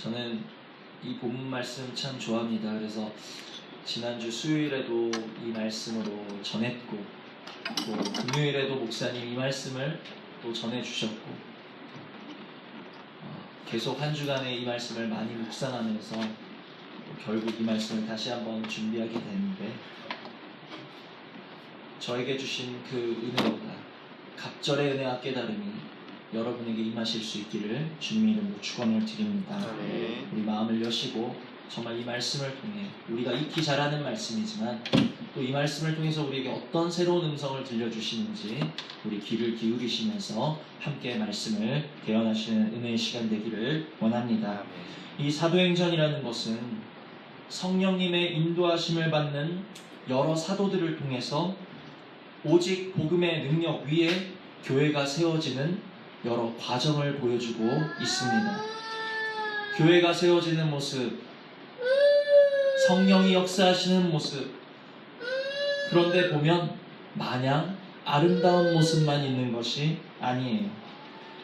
저는 이 본문 말씀 참 좋아합니다. 그래서 지난주 수요일에도 이 말씀으로 전했고, 또 금요일에도 목사님 이 말씀을 또 전해주셨고, 계속 한 주간에 이 말씀을 많이 묵상하면서 결국 이 말씀을 다시 한번 준비하게 되는데, 저에게 주신 그 은혜보다 갑절의 은혜와 깨달음이 여러분에게 임하실 수 있기를 주님의 이름으로 축원을 드립니다. 우리 마음을 여시고 정말 이 말씀을 통해 우리가 익히 잘 아는 말씀이지만 또 이 말씀을 통해서 우리에게 어떤 새로운 음성을 들려주시는지 우리 귀를 기울이시면서 함께 말씀을 개헌하시는 은혜의 시간 되기를 원합니다. 이 사도행전이라는 것은 성령님의 인도하심을 받는 여러 사도들을 통해서 오직 복음의 능력 위에 교회가 세워지는 여러 과정을 보여주고 있습니다. 교회가 세워지는 모습, 성령이 역사하시는 모습, 그런데 보면 마냥 아름다운 모습만 있는 것이 아니에요.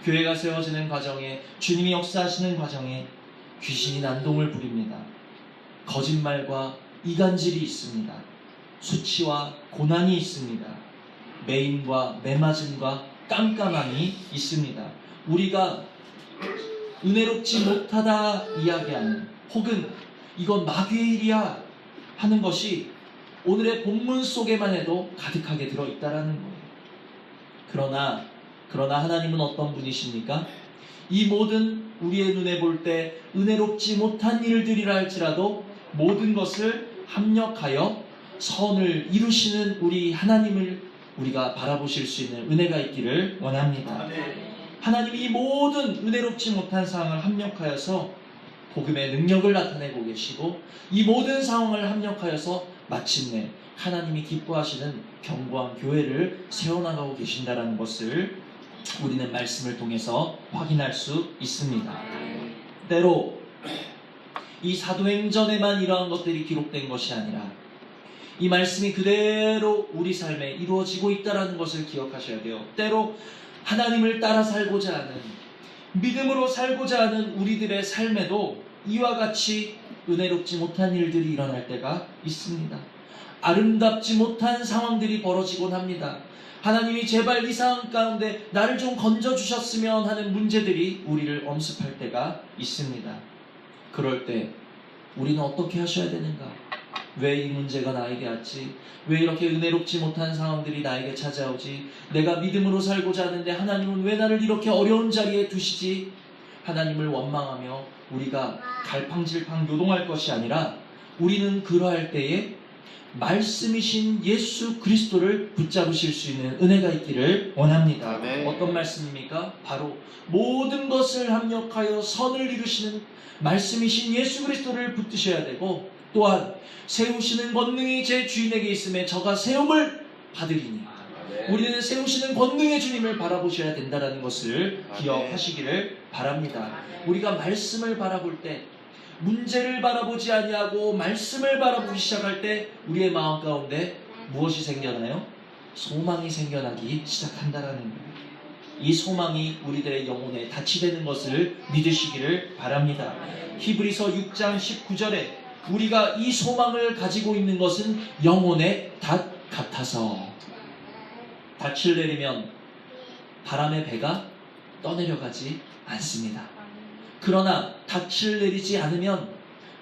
교회가 세워지는 과정에, 주님이 역사하시는 과정에 귀신이 난동을 부립니다. 거짓말과 이간질이 있습니다. 수치와 고난이 있습니다. 매임과 매맞음과 깜깜함이 있습니다. 우리가 은혜롭지 못하다 이야기하는, 혹은 이건 마귀의 일이야 하는 것이 오늘의 본문 속에만 해도 가득하게 들어있다라는 거예요. 그러나 하나님은 어떤 분이십니까? 이 모든 우리의 눈에 볼 때 은혜롭지 못한 일들이라 할지라도 모든 것을 합력하여 선을 이루시는 우리 하나님을 우리가 바라보실 수 있는 은혜가 있기를 원합니다. 하나님이 이 모든 은혜롭지 못한 상황을 합력하여서 복음의 능력을 나타내고 계시고, 이 모든 상황을 합력하여서 마침내 하나님이 기뻐하시는 견고한 교회를 세워나가고 계신다는 것을 우리는 말씀을 통해서 확인할 수 있습니다. 때로 이 사도행전에만 이러한 것들이 기록된 것이 아니라 이 말씀이 그대로 우리 삶에 이루어지고 있다는 것을 기억하셔야 돼요. 때로 하나님을 따라 살고자 하는, 믿음으로 살고자 하는 우리들의 삶에도 이와 같이 은혜롭지 못한 일들이 일어날 때가 있습니다. 아름답지 못한 상황들이 벌어지곤 합니다. 하나님이 제발 이 상황 가운데 나를 좀 건져주셨으면 하는 문제들이 우리를 엄습할 때가 있습니다. 그럴 때 우리는 어떻게 하셔야 되는가? 왜 이 문제가 나에게 왔지? 왜 이렇게 은혜롭지 못한 상황들이 나에게 찾아오지? 내가 믿음으로 살고자 하는데 하나님은 왜 나를 이렇게 어려운 자리에 두시지? 하나님을 원망하며 우리가 갈팡질팡 요동할 것이 아니라, 우리는 그러할 때에 말씀이신 예수 그리스도를 붙잡으실 수 있는 은혜가 있기를 원합니다. 아멘. 어떤 말씀입니까? 바로 모든 것을 합력하여 선을 이루시는 말씀이신 예수 그리스도를 붙드셔야 되고, 또한 세우시는 권능이 제 주인에게 있음에 저가 세움을 받으리니, 우리는 세우시는 권능의 주님을 바라보셔야 된다는 것을 기억하시기를 바랍니다. 우리가 말씀을 바라볼 때, 문제를 바라보지 아니하고 말씀을 바라보기 시작할 때 우리의 마음 가운데 무엇이 생겨나요? 소망이 생겨나기 시작한다는 거예요. 이 소망이 우리들의 영혼에 닻이 되는 것을 믿으시기를 바랍니다. 히브리서 6장 19절에 우리가 이 소망을 가지고 있는 것은 영혼의 닻 같아서, 닻을 내리면 바람의 배가 떠내려가지 않습니다. 그러나 닻을 내리지 않으면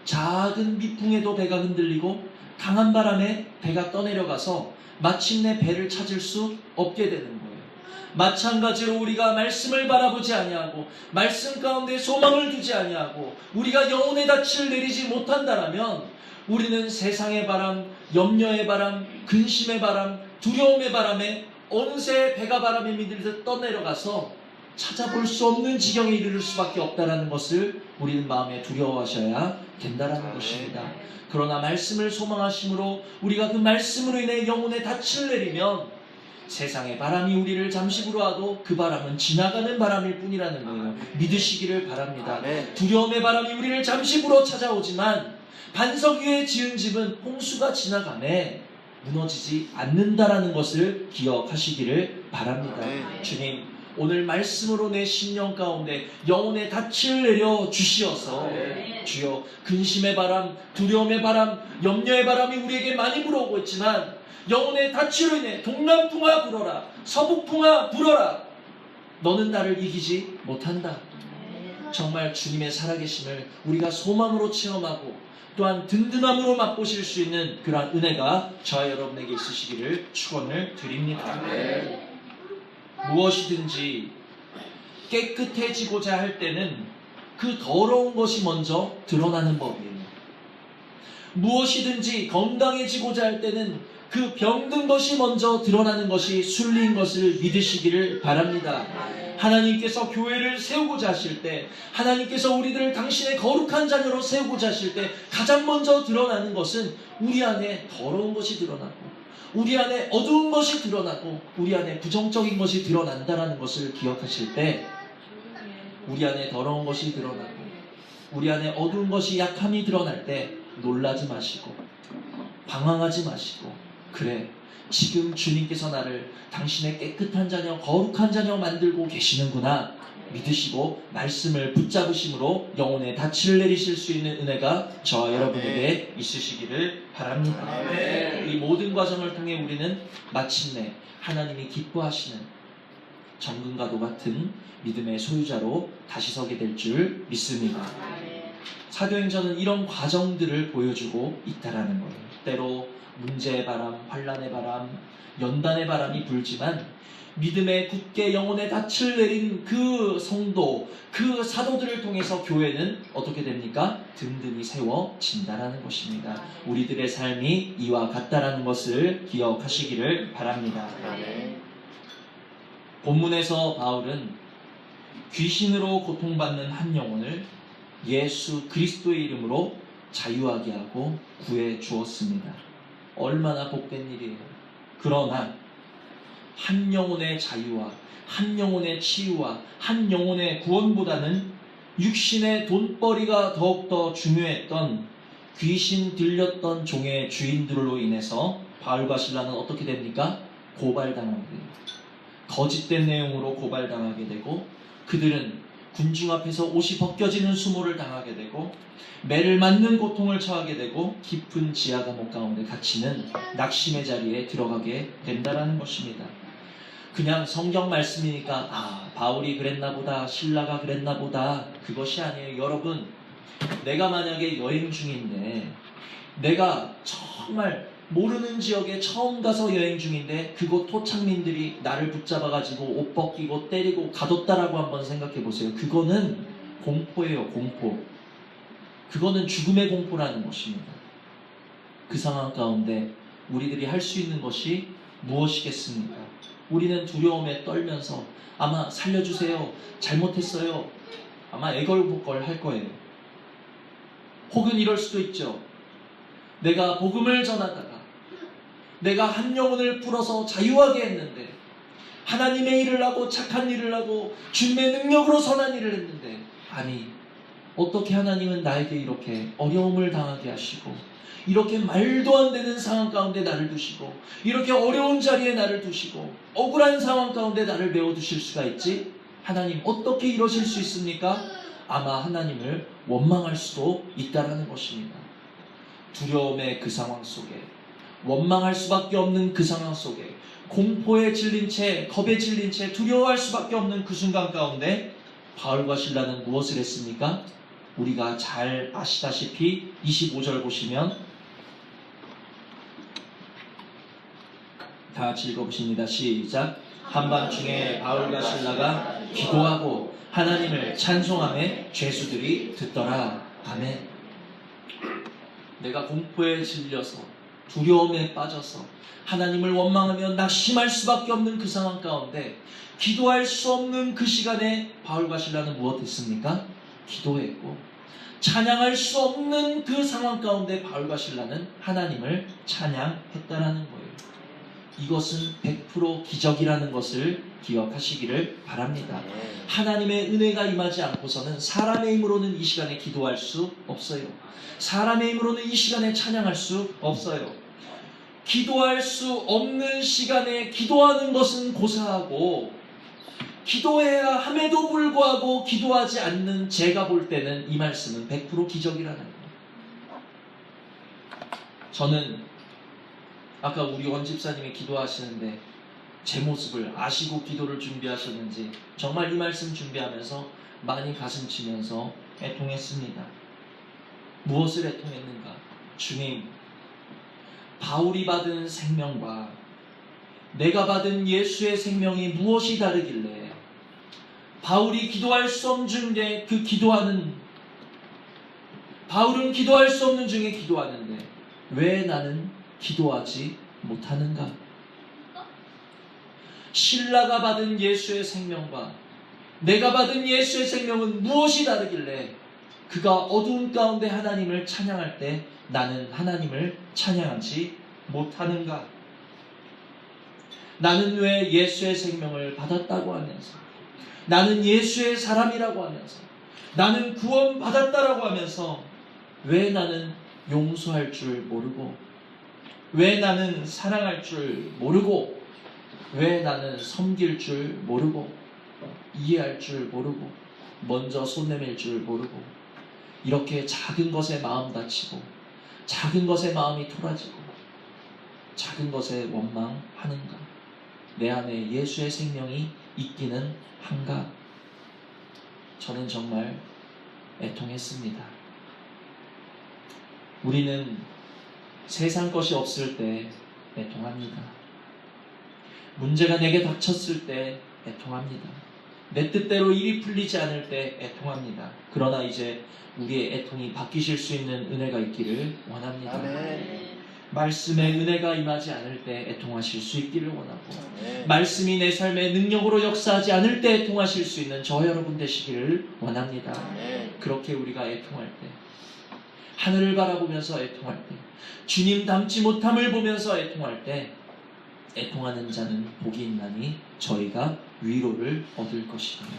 작은 미풍에도 배가 흔들리고 강한 바람에 배가 떠내려가서 마침내 배를 찾을 수 없게 되는 거예요. 마찬가지로 우리가 말씀을 바라보지 아니하고 말씀 가운데 소망을 두지 아니하고 우리가 영혼의 닻을 내리지 못한다면 우리는 세상의 바람, 염려의 바람, 근심의 바람, 두려움의 바람에 어느새 배가 바람에 밀리듯 떠내려가서 찾아볼 수 없는 지경에 이르를 수밖에 없다는 것을 우리는 마음에 두려워하셔야 된다는 것입니다. 그러나 말씀을 소망하심으로 우리가 그 말씀으로 인해 영혼의 닻을 내리면 세상의 바람이 우리를 잠시 불어와도 그 바람은 지나가는 바람일 뿐이라는 거예요. 믿으시기를 바랍니다. 두려움의 바람이 우리를 잠시 불어 찾아오지만 반석 위에 지은 집은 홍수가 지나가네 무너지지 않는다라는 것을 기억하시기를 바랍니다. 주님, 오늘 말씀으로 내 심령 가운데 영혼의 닻을 내려 주시어서 주여 근심의 바람, 두려움의 바람, 염려의 바람이 우리에게 많이 불어오고 있지만 영혼의 닻으로 인해 동남풍아 불어라, 서북풍아 불어라, 너는 나를 이기지 못한다. 정말 주님의 살아계심을 우리가 소망으로 체험하고 또한 든든함으로 맛보실 수 있는 그러한 은혜가 저와 여러분에게 있으시기를 축원을 드립니다. 무엇이든지 깨끗해지고자 할 때는 그 더러운 것이 먼저 드러나는 법이에요. 무엇이든지 건강해지고자 할 때는 그 병든 것이 먼저 드러나는 것이 순리인 것을 믿으시기를 바랍니다. 하나님께서 교회를 세우고자 하실 때, 하나님께서 우리들을 당신의 거룩한 자녀로 세우고자 하실 때 가장 먼저 드러나는 것은 우리 안에 더러운 것이 드러나고 우리 안에 어두운 것이 드러나고 우리 안에 부정적인 것이 드러난다는 것을 기억하실 때, 우리 안에 더러운 것이 드러나고 우리 안에 어두운 것이 약함이 드러날 때 놀라지 마시고 방황하지 마시고, 그래 지금 주님께서 나를 당신의 깨끗한 자녀, 거룩한 자녀 만들고 계시는구나 믿으시고 말씀을 붙잡으심으로 영혼의 닻을 내리실 수 있는 은혜가 저와 여러분에게 있으시기를 바랍니다. 이 모든 과정을 통해 우리는 마침내 하나님이 기뻐하시는 정금과도 같은 믿음의 소유자로 다시 서게 될 줄 믿습니다. 사도행전은 이런 과정들을 보여주고 있다라는 거예요. 때로 문제의 바람, 환난의 바람, 연단의 바람이 불지만 믿음의 굳게 영혼의 닻을 내린 그 성도, 그 사도들을 통해서 교회는 어떻게 됩니까? 든든히 세워진다라는 것입니다. 우리들의 삶이 이와 같다라는 것을 기억하시기를 바랍니다. 본문에서 바울은 귀신으로 고통받는 한 영혼을 예수 그리스도의 이름으로 자유하게 하고 구해 주었습니다. 얼마나 복된 일이에요. 그러나 한 영혼의 자유와 한 영혼의 치유와 한 영혼의 구원보다는 육신의 돈벌이가 더욱더 중요했던 귀신 들렸던 종의 주인들로 인해서 바울과 실라는 어떻게 됩니까? 고발당하게 돼요. 거짓된 내용으로 고발당하게 되고, 그들은 군중 앞에서 옷이 벗겨지는 수모를 당하게 되고, 매를 맞는 고통을 처하게 되고, 깊은 지하 감옥 가운데 갇히는 낙심의 자리에 들어가게 된다라는 것입니다. 그냥 성경 말씀이니까 바울이 그랬나 보다, 실라가 그랬나 보다, 그것이 아니에요. 여러분, 내가 만약에 여행 중인데, 내가 정말 모르는 지역에 처음 가서 여행 중인데 그곳 토착민들이 나를 붙잡아가지고 옷 벗기고 때리고 가뒀다라고 한번 생각해 보세요. 그거는 공포예요. 공포. 그거는 죽음의 공포라는 것입니다. 그 상황 가운데 우리들이 할 수 있는 것이 무엇이겠습니까? 우리는 두려움에 떨면서 아마 살려주세요, 잘못했어요, 아마 애걸복걸 할 거예요. 혹은 이럴 수도 있죠. 내가 복음을 전하다가 내가 한 영혼을 풀어서 자유하게 했는데, 하나님의 일을 하고 착한 일을 하고 주님의 능력으로 선한 일을 했는데, 아니 어떻게 하나님은 나에게 이렇게 어려움을 당하게 하시고 이렇게 말도 안 되는 상황 가운데 나를 두시고 이렇게 어려운 자리에 나를 두시고 억울한 상황 가운데 나를 메워두실 수가 있지? 하나님 어떻게 이러실 수 있습니까? 아마 하나님을 원망할 수도 있다라는 것입니다. 두려움의 그 상황 속에, 원망할 수밖에 없는 그 상황 속에, 공포에 질린 채, 겁에 질린 채 두려워할 수밖에 없는 그 순간 가운데 바울과 실라는 무엇을 했습니까? 우리가 잘 아시다시피 25절 보시면 다 같이 읽어보십니다. 시작. 한밤중에 바울과 실라가 기도하고 하나님을 찬송하며 죄수들이 듣더라. 아멘. 내가 공포에 질려서 두려움에 빠져서 하나님을 원망하며 낙심할 수밖에 없는 그 상황 가운데 기도할 수 없는 그 시간에 바울과 실라는 무엇했습니까? 기도했고, 찬양할 수 없는 그 상황 가운데 바울과 실라는 하나님을 찬양했다라는 거예요. 이것은 100% 기적이라는 것을 기억하시기를 바랍니다. 하나님의 은혜가 임하지 않고서는 사람의 힘으로는 이 시간에 기도할 수 없어요. 사람의 힘으로는 이 시간에 찬양할 수 없어요. 기도할 수 없는 시간에 기도하는 것은 고사하고, 기도해야 함에도 불구하고 기도하지 않는 제가 볼 때는 이 말씀은 100% 기적이라는 거예요. 저는 아까 우리 원 집사님이 기도하시는데 제 모습을 아시고 기도를 준비하셨는지 정말 이 말씀 준비하면서 많이 가슴 치면서 애통했습니다. 무엇을 애통했는가? 주님, 바울이 받은 생명과 내가 받은 예수의 생명이 무엇이 다르길래 바울이 기도할 수 없는 중에 바울은 기도할 수 없는 중에 기도하는데 왜 나는 기도하지 못하는가? 신라가 받은 예수의 생명과 내가 받은 예수의 생명은 무엇이 다르길래 그가 어두운 가운데 하나님을 찬양할 때 나는 하나님을 찬양하지 못하는가? 나는 왜 예수의 생명을 받았다고 하면서, 나는 예수의 사람이라고 하면서, 나는 구원 받았다라고 하면서 왜 나는 용서할 줄 모르고, 왜 나는 사랑할 줄 모르고, 왜 나는 섬길 줄 모르고, 이해할 줄 모르고, 먼저 손 내밀 줄 모르고, 이렇게 작은 것에 마음 다치고, 작은 것에 마음이 토라지고, 작은 것에 원망하는가? 내 안에 예수의 생명이 있기는 한가? 저는 정말 애통했습니다. 우리는 세상 것이 없을 때 애통합니다. 문제가 내게 닥쳤을 때 애통합니다. 내 뜻대로 일이 풀리지 않을 때 애통합니다. 그러나 이제 우리의 애통이 바뀌실 수 있는 은혜가 있기를 원합니다. 아멘. 말씀의 은혜가 임하지 않을 때 애통하실 수 있기를 원하고, 아멘. 말씀이 내 삶의 능력으로 역사하지 않을 때 애통하실 수 있는 저 여러분 되시기를 원합니다. 아멘. 그렇게 우리가 애통할 때, 하늘을 바라보면서 애통할 때, 주님 닮지 못함을 보면서 애통할 때, 애통하는 자는 복이 있나니 저희가 위로를 얻을 것입니다.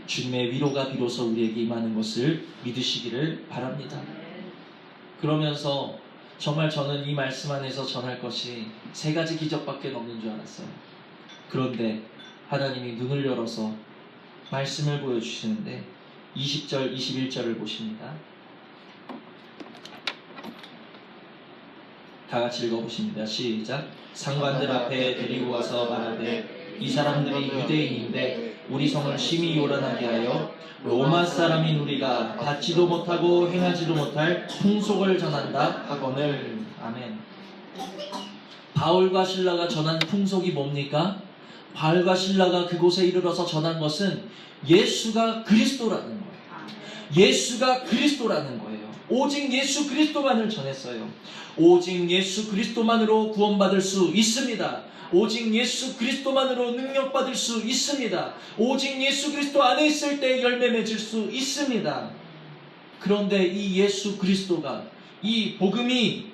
주님의 위로가 비로소 우리에게 임하는 것을 믿으시기를 바랍니다. 그러면서 정말 저는 이 말씀 안에서 전할 것이 3가지 기적밖에 없는 줄 알았어요. 그런데 하나님이 눈을 열어서 말씀을 보여주시는데 20절, 21절을 보십니다. 다 같이 읽어보십니다. 시작. 상관들 앞에 데리고 와서 말하되 이 사람들이 유대인인데 우리 성을 심히 요란하게 하여 로마 사람인 우리가 받지도 못하고 행하지도 못할 풍속을 전한다 하거늘. 아멘. 바울과 실라가 전한 풍속이 뭡니까? 바울과 실라가 그곳에 이르러서 전한 것은 예수가 그리스도라는 거예요. 예수가 그리스도라는 거예요. 오직 예수 그리스도만을 전했어요. 오직 예수 그리스도만으로 구원받을 수 있습니다. 오직 예수 그리스도만으로 능력받을 수 있습니다. 오직 예수 그리스도 안에 있을 때 열매 맺을 수 있습니다. 그런데 이 예수 그리스도가, 이 복음이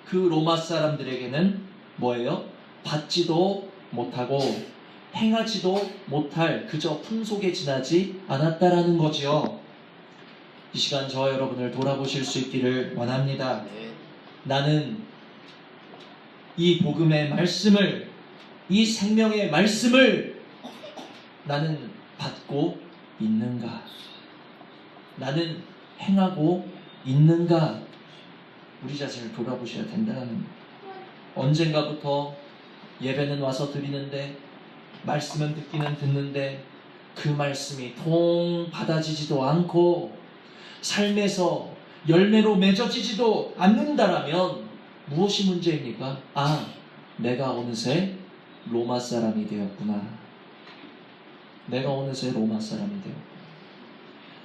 그 로마 사람들에게는 뭐예요? 받지도 못하고 행하지도 못할 그저 풍속에 지나지 않았다라는 거지요. 이 시간 저와 여러분을 돌아보실 수 있기를 원합니다. 나는 이 복음의 말씀을, 이 생명의 말씀을 나는 받고 있는가? 나는 행하고 있는가? 우리 자신을 돌아보셔야 된다는 거예요. 언젠가부터 예배는 와서 드리는데, 말씀은 듣기는 듣는데 그 말씀이 통 받아지지도 않고 삶에서 열매로 맺어지지도 않는다라면 무엇이 문제입니까? 내가 어느새 로마 사람이 되었구나. 내가 어느새 로마 사람이 되었구나.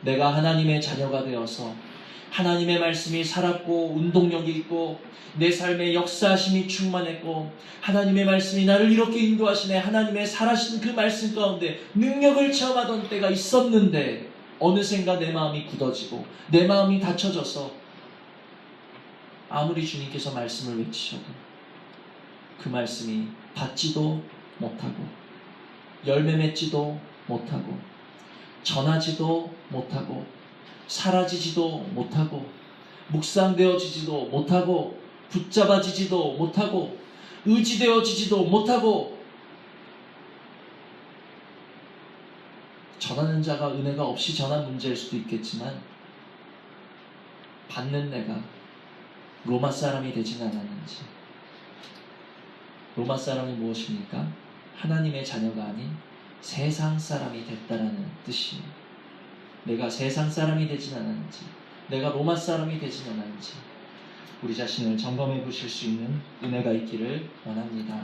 내가 하나님의 자녀가 되어서 하나님의 말씀이 살았고 운동력이 있고 내 삶에 역사하심이 충만했고 하나님의 말씀이 나를 이렇게 인도하시네. 하나님의 살아신 그 말씀 가운데 능력을 체험하던 때가 있었는데 어느샌가 내 마음이 굳어지고 내 마음이 닫혀져서 아무리 주님께서 말씀을 외치셔도 그 말씀이 받지도 못하고 열매 맺지도 못하고 전하지도 못하고 사라지지도 못하고 묵상되어지지도 못하고 붙잡아지지도 못하고 의지되어지지도 못하고 전하는 자가 은혜가 없이 전한 문제일 수도 있겠지만 받는 내가 로마 사람이 되진 않았는지. 로마 사람이 무엇입니까? 하나님의 자녀가 아닌 세상 사람이 됐다라는 뜻이에요. 내가 세상 사람이 되진 않았는지, 내가 로마 사람이 되진 않았는지 우리 자신을 점검해 보실 수 있는 은혜가 있기를 원합니다.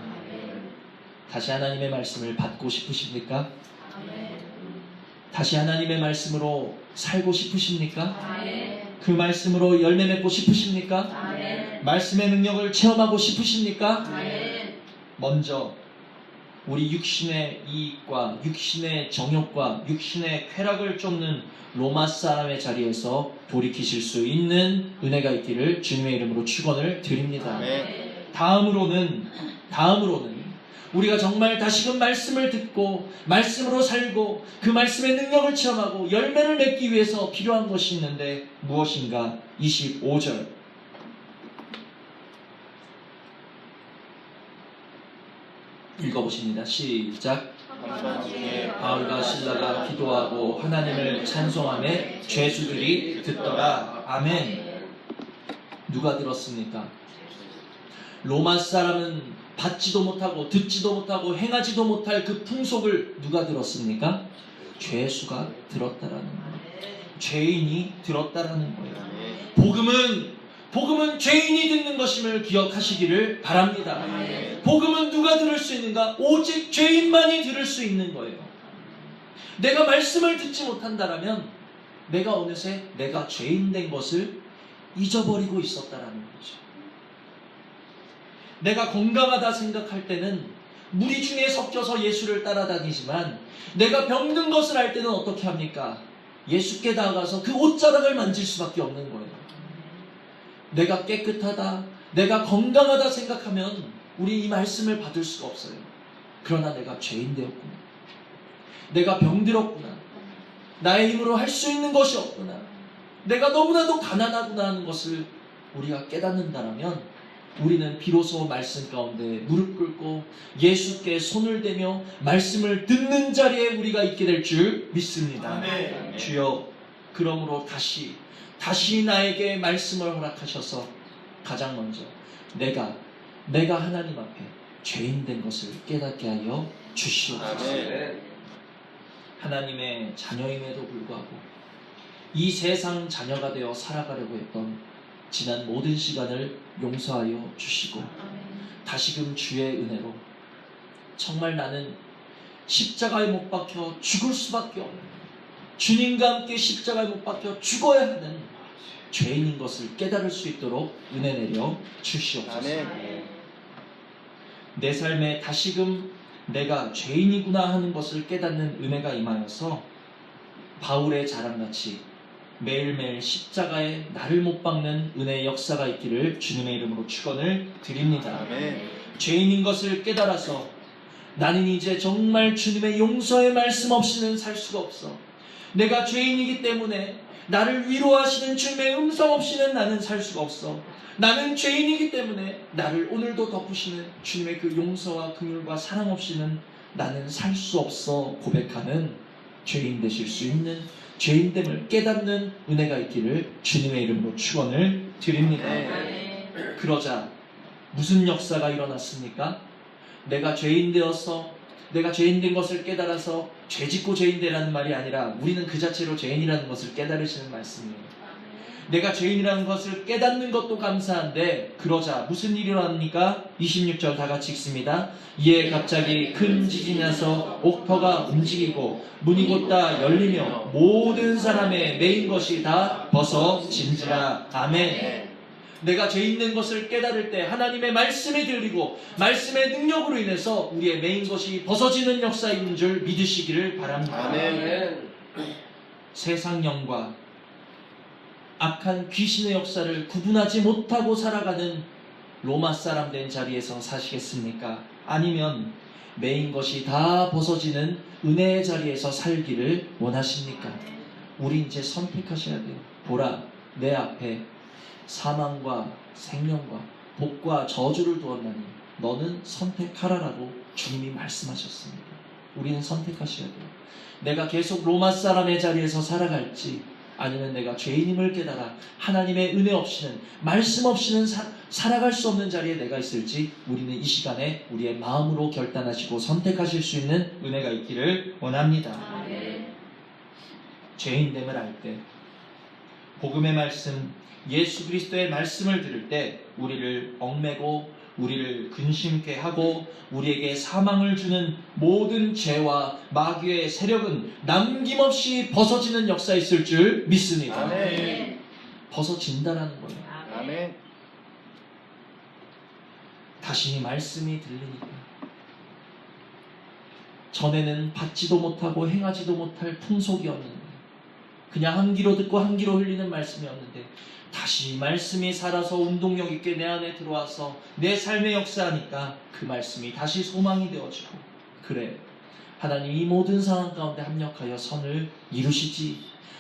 다시 하나님의 말씀을 받고 싶으십니까? 다시 하나님의 말씀으로 살고 싶으십니까? 그 말씀으로 열매 맺고 싶으십니까? 말씀의 능력을 체험하고 싶으십니까? 먼저 우리 육신의 이익과 육신의 정욕과 육신의 쾌락을 쫓는 로마 사람의 자리에서 돌이키실 수 있는 은혜가 있기를 주님의 이름으로 축원을 드립니다. 다음으로는 우리가 정말 다시금 말씀을 듣고 말씀으로 살고 그 말씀의 능력을 체험하고 열매를 맺기 위해서 필요한 것이 있는데 무엇인가? 25절 읽어보십니다. 시작. 바울과 실라가 기도하고 하나님을 찬송하며 죄수들이 듣더라. 아멘. 누가 들었습니까? 로마 사람은 받지도 못하고 듣지도 못하고 행하지도 못할 그 풍속을 누가 들었습니까? 죄수가 들었다라는 거예요. 죄인이 들었다라는 거예요. 복음은 죄인이 듣는 것임을 기억하시기를 바랍니다. 복음은 누가 들을 수 있는가? 오직 죄인만이 들을 수 있는 거예요. 내가 말씀을 듣지 못한다라면 내가 어느새 내가 죄인 된 것을 잊어버리고 있었다라는 거죠. 내가 건강하다 생각할 때는 무리 중에 섞여서 예수를 따라다니지만 내가 병든 것을 알 때는 어떻게 합니까? 예수께 나아가서 그 옷자락을 만질 수밖에 없는 거예요. 내가 깨끗하다, 내가 건강하다 생각하면 우리 이 말씀을 받을 수가 없어요. 그러나 내가 죄인 되었구나. 내가 병들었구나. 나의 힘으로 할 수 있는 것이 없구나. 내가 너무나도 가난하구나 하는 것을 우리가 깨닫는다면 우리는 비로소 말씀 가운데 무릎 꿇고 예수께 손을 대며 말씀을 듣는 자리에 우리가 있게 될 줄 믿습니다. 아멘. 주여, 그러므로 다시 나에게 말씀을 허락하셔서 가장 먼저 내가 하나님 앞에 죄인 된 것을 깨닫게 하여 주시옵소서. 하나님의 자녀임에도 불구하고 이 세상 자녀가 되어 살아가려고 했던 지난 모든 시간을 용서하여 주시고 다시금 주의 은혜로 정말 나는 십자가에 못 박혀 죽을 수밖에 없는, 주님과 함께 십자가에 못 박혀 죽어야 하는 죄인인 것을 깨달을 수 있도록 은혜 내려 주시옵소서. 내 삶에 다시금 내가 죄인이구나 하는 것을 깨닫는 은혜가 임하여서 바울의 자랑같이 매일매일 십자가에 나를 못 박는 은혜의 역사가 있기를 주님의 이름으로 축원을 드립니다. 아멘. 죄인인 것을 깨달아서 나는 이제 정말 주님의 용서의 말씀 없이는 살 수가 없어. 내가 죄인이기 때문에 나를 위로하시는 주님의 음성 없이는 나는 살 수가 없어. 나는 죄인이기 때문에 나를 오늘도 덮으시는 주님의 그 용서와 긍휼과 사랑 없이는 나는 살 수 없어 고백하는 죄인 되실 수 있는, 죄인됨을 깨닫는 은혜가 있기를 주님의 이름으로 축원을 드립니다. 그러자 무슨 역사가 일어났습니까? 내가 죄인 되어서, 내가 죄인 된 것을 깨달아서 죄짓고 죄인 되라는 말이 아니라 우리는 그 자체로 죄인이라는 것을 깨달으시는 말씀이에요. 내가 죄인이라는 것을 깨닫는 것도 감사한데 그러자 무슨 일이 일어납니까? 26절 다 같이 읽습니다. 이에 갑자기 큰 지진이 나서 옥터가 움직이고 문이 곧 다 열리며 모든 사람의 매인 것이 다 벗어진지라. 아멘. 내가 죄인 된 것을 깨달을 때 하나님의 말씀이 들리고 말씀의 능력으로 인해서 우리의 매인 것이 벗어지는 역사인 줄 믿으시기를 바랍니다. 아멘. 세상 영과 악한 귀신의 역사를 구분하지 못하고 살아가는 로마 사람 된 자리에서 사시겠습니까? 아니면 매인 것이 다 벗어지는 은혜의 자리에서 살기를 원하십니까? 우리 이제 선택하셔야 돼요. 보라, 내 앞에 사망과 생명과 복과 저주를 두었나니 너는 선택하라라고 주님이 말씀하셨습니다. 우리는 선택하셔야 돼요. 내가 계속 로마 사람의 자리에서 살아갈지, 아니면 내가 죄인임을 깨달아 하나님의 은혜 없이는, 말씀 없이는 살아갈 수 없는 자리에 내가 있을지, 우리는 이 시간에 우리의 마음으로 결단하시고 선택하실 수 있는 은혜가 있기를 원합니다. 죄인됨을 알 때, 복음의 말씀, 예수 그리스도의 말씀을 들을 때 우리를 얽매고 우리를 근심케 하고 우리에게 사망을 주는 모든 죄와 마귀의 세력은 남김없이 벗어지는 역사 있을 줄 믿습니다. 아멘. 벗어진다라는 거예요. 아멘. 다시 말씀이 들리니까, 전에는 받지도 못하고 행하지도 못할 풍속이었는데, 그냥 한 귀로 듣고 한 귀로 흘리는 말씀이었는데, 다시 말씀이 살아서 운동력 있게 내 안에 들어와서 내 삶의 역사하니까 그 말씀이 다시 소망이 되어지고, 그래, 하나님 이 모든 상황 가운데 합력하여 선을 이루시지,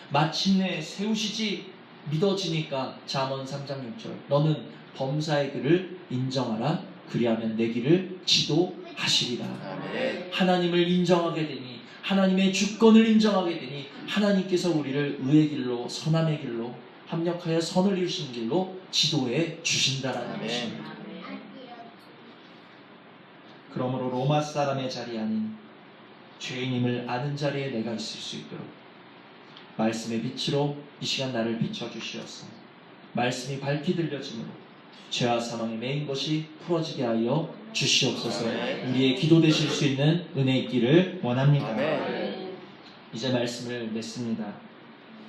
마침내 세우시지 믿어지니까 잠언 3장 6절, 너는 범사의 글을 인정하라, 그리하면 내 길을 지도하시리라. 아멘. 하나님을 인정하게 되니, 하나님의 주권을 인정하게 되니 하나님께서 우리를 의의 길로, 선함의 길로, 합력하여 선을 이루시는 길로 지도해 주신다라는 아멘. 것입니다. 그러므로 로마 사람의 자리 아닌 죄인임을 아는 자리에 내가 있을 수 있도록 말씀의 빛으로 이 시간 나를 비춰주시옵소서. 말씀이 밝히 들려짐으로 죄와 사망에 매인 것이 풀어지게 하여 주시옵소서. 우리의 기도 되실 수 있는 은혜 있기를 원합니다. 아멘. 이제 말씀을 맺습니다.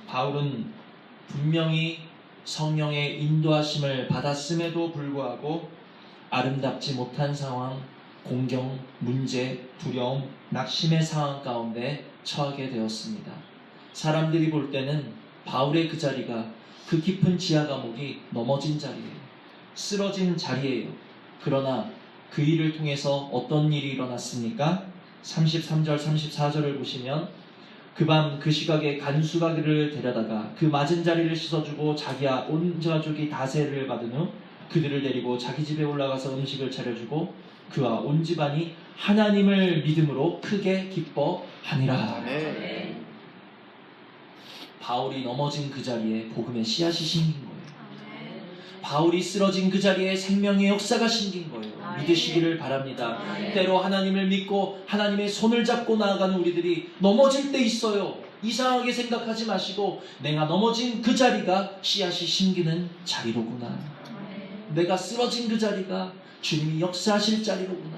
바울은 분명히 성령의 인도하심을 받았음에도 불구하고 아름답지 못한 상황, 공경, 문제, 두려움, 낙심의 상황 가운데 처하게 되었습니다. 사람들이 볼 때는 바울의 그 자리가 그 깊은 지하 감옥이 넘어진 자리예요. 쓰러진 자리예요. 그러나 그 일을 통해서 어떤 일이 일어났습니까? 33절, 34절을 보시면, 그 밤 그 시각에 간수가 그를 데려다가 그 맞은 자리를 씻어주고 자기와 온 가족이 다세를 받은 후 그들을 데리고 자기 집에 올라가서 음식을 차려주고 그와 온 집안이 하나님을 믿음으로 크게 기뻐하니라. 아멘. 바울이 넘어진 그 자리에 복음의 씨앗이 심긴 거예요. 바울이 쓰러진 그 자리에 생명의 역사가 심긴 거예요. 믿으시기를 바랍니다. 때로 하나님을 믿고 하나님의 손을 잡고 나아가는 우리들이 넘어질 때 있어요. 이상하게 생각하지 마시고, 내가 넘어진 그 자리가 씨앗이 심기는 자리로구나. 내가 쓰러진 그 자리가 주님이 역사하실 자리로구나.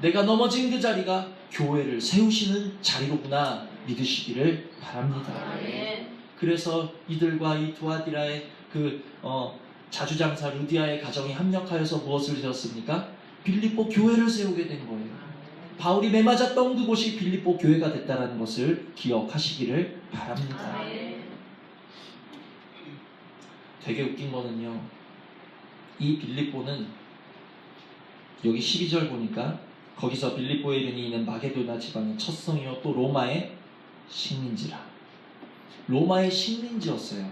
내가 넘어진 그 자리가 교회를 세우시는 자리로구나. 믿으시기를 바랍니다. 그래서 이들과 이 두아디라의 자주장사 루디아의 가정이 합력하여서 무엇을 되었습니까? 빌립보 교회를 세우게 된 거예요. 바울이 매맞았던 그곳이 빌립보 교회가 됐다는 것을 기억하시기를 바랍니다. 되게 웃긴 거는요, 이 빌립보는 여기 12절 보니까 거기서 빌립보에 있는 마게도나 지방의 첫 성이요 또 로마의 식민지라. 로마의 식민지였어요.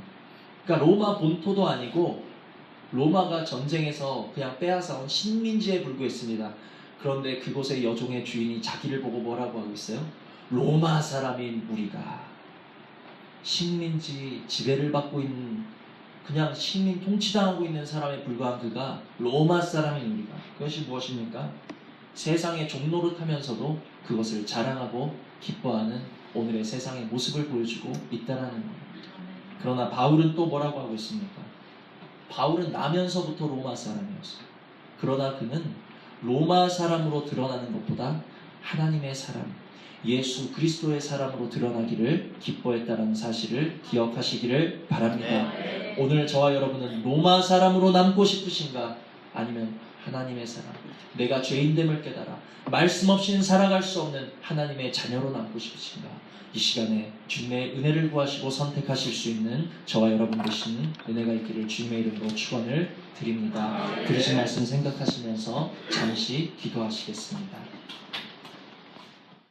그러니까 로마 본토도 아니고 로마가 전쟁에서 그냥 빼앗아온 식민지에 불과했습니다. 그런데 그곳의 여종의 주인이 자기를 보고 뭐라고 하고 있어요? 로마 사람인 우리가, 식민지 지배를 받고 있는, 그냥 식민 통치당하고 있는 사람에 불과한 그가 로마 사람인 우리가, 그것이 무엇입니까? 세상의 종로를 타면서도 그것을 자랑하고 기뻐하는 오늘의 세상의 모습을 보여주고 있다는 거예요. 그러나 바울은 또 뭐라고 하고 있습니까? 바울은 나면서부터 로마 사람이었어요. 그러나 그는 로마 사람으로 드러나는 것보다 하나님의 사람, 예수 그리스도의 사람으로 드러나기를 기뻐했다는 사실을 기억하시기를 바랍니다. 오늘 저와 여러분은 로마 사람으로 남고 싶으신가? 아니면 하나님의 사람, 내가 죄인됨을 깨달아 말씀 없이는 살아갈 수 없는 하나님의 자녀로 남고 싶으신가? 이 시간에 주님의 은혜를 구하시고 선택하실 수 있는 저와 여러분 되시는 은혜가 있기를 주님의 이름으로 축원을 드립니다. 들으신 말씀 생각하시면서 잠시 기도하시겠습니다.